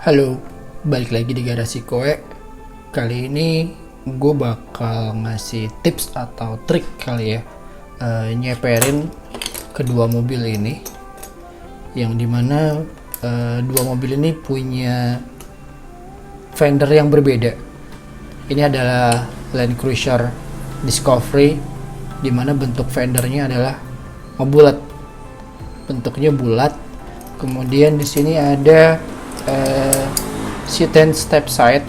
Halo, balik lagi di Garasi Koe. Kali ini gue bakal ngasih tips atau trik kali ya, nyeperin kedua mobil ini, yang dimana dua mobil ini punya fender yang berbeda. Ini adalah Land Cruiser Discovery, dimana bentuk fendernya adalah ngebulat, bentuknya bulat. Kemudian di sini ada C10 step side,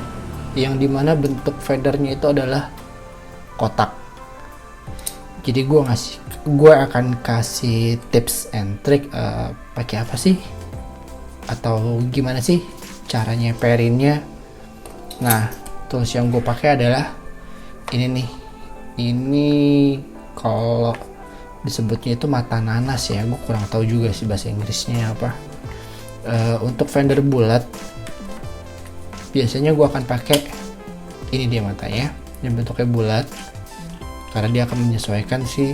yang dimana bentuk fendernya itu adalah kotak. Jadi gue akan kasih tips and trick pakai apa sih, atau gimana sih cara nyeperinnya. Nah, tools yang gue pakai adalah ini nih. Ini kalau disebutnya itu mata nanas ya, gue kurang tahu juga sih bahasa Inggrisnya apa. Untuk fender bulat biasanya gue akan pakai ini dia matanya, yang bentuknya bulat, karena dia akan menyesuaikan si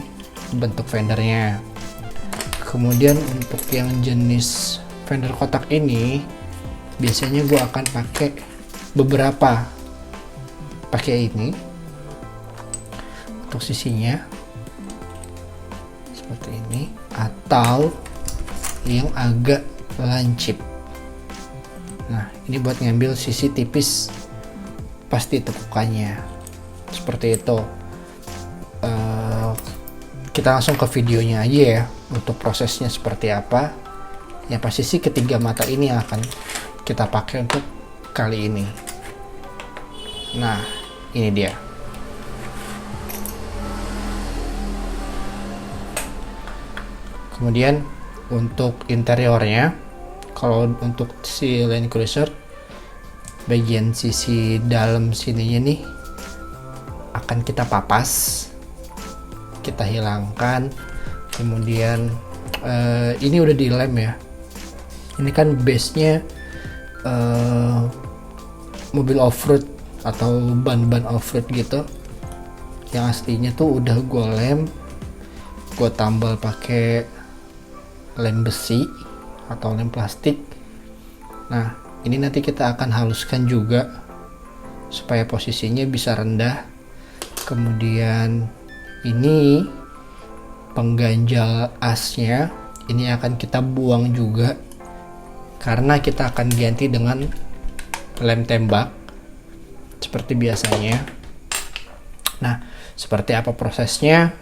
bentuk fendernya. Kemudian untuk yang jenis fender kotak ini biasanya gue akan pakai beberapa, pakai ini untuk sisinya seperti ini, atau yang agak lancip. Nah, ini buat ngambil sisi tipis pasti tekukannya seperti itu. Kita langsung ke videonya aja ya, untuk prosesnya seperti apa. Yang pasti sih ketiga mata ini yang akan kita pakai untuk kali ini. Nah, ini dia. Kemudian untuk interiornya, kalau untuk si Land Cruiser, bagian sisi dalam sininya nih akan kita papas, kita hilangkan. Kemudian ini udah dilem ya. Ini kan base-nya mobil off-road atau ban-ban off-road gitu. Yang aslinya tuh udah gue lem, gue tambal pakai lem besi atau lem plastik. Nah, ini nanti kita akan haluskan juga supaya posisinya bisa rendah. Kemudian ini pengganjal asnya ini akan kita buang juga, karena kita akan ganti dengan lem tembak seperti biasanya. Nah, seperti apa prosesnya?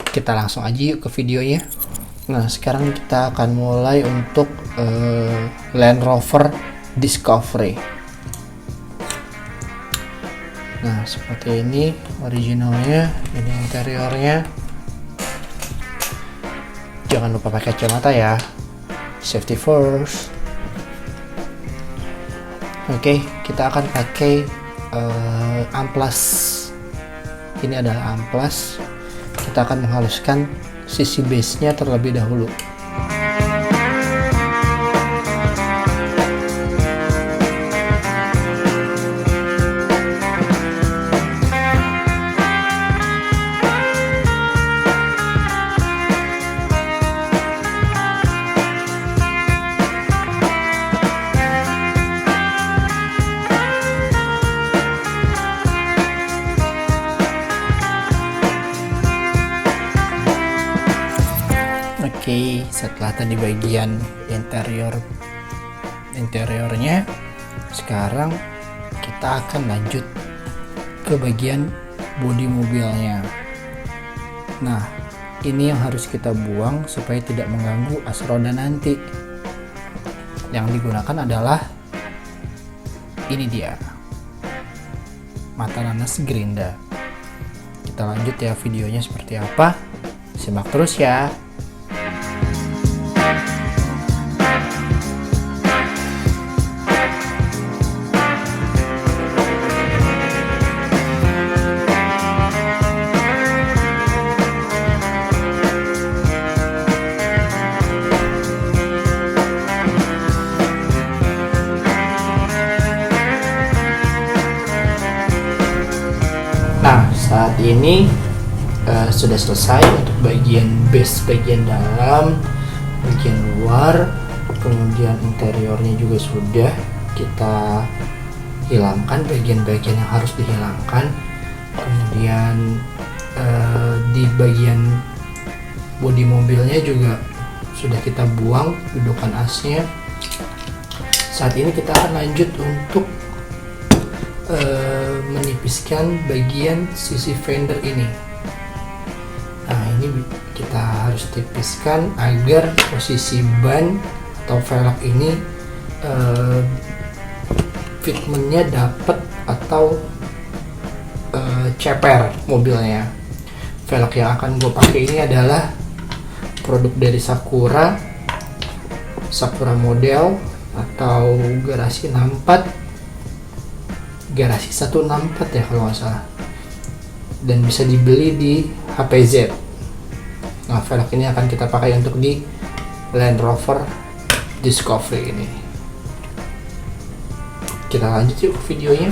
Kita langsung aja yuk ke videonya. Nah, sekarang kita akan mulai untuk Land Rover Discovery. Nah, seperti ini originalnya, ini interiornya. Jangan lupa pakai kacamata ya, safety first. Oke, kita akan pakai amplas. Ini adalah amplas. Kita akan menghaluskan sisi base-nya terlebih dahulu. Oke, setelah tadi bagian interiornya, sekarang kita akan lanjut ke bagian bodi mobilnya. Nah, ini yang harus kita buang supaya tidak mengganggu as roda nanti. Yang digunakan adalah ini dia, mata nanas gerinda. Kita lanjut ya videonya seperti apa, simak terus ya. Nah, saat ini sudah selesai untuk bagian base, bagian dalam, bagian luar. kemudian interiornya juga sudah kita hilangkan bagian-bagian yang harus dihilangkan. Kemudian di bagian bodi mobilnya juga sudah kita buang dudukan asnya. Saat ini kita akan lanjut untuk menipiskan bagian sisi fender ini. Nah, ini kita harus tipiskan agar posisi ban atau velg ini fitmentnya dapat atau ceper mobilnya. Velg yang akan gue pakai ini adalah produk dari Sakura model atau garasi 64, garasi 164 ya kalau nggak salah, dan bisa dibeli di HPZ. Nah, velg ini akan kita pakai untuk di Land Rover Discovery ini. Kita lanjut yuk videonya.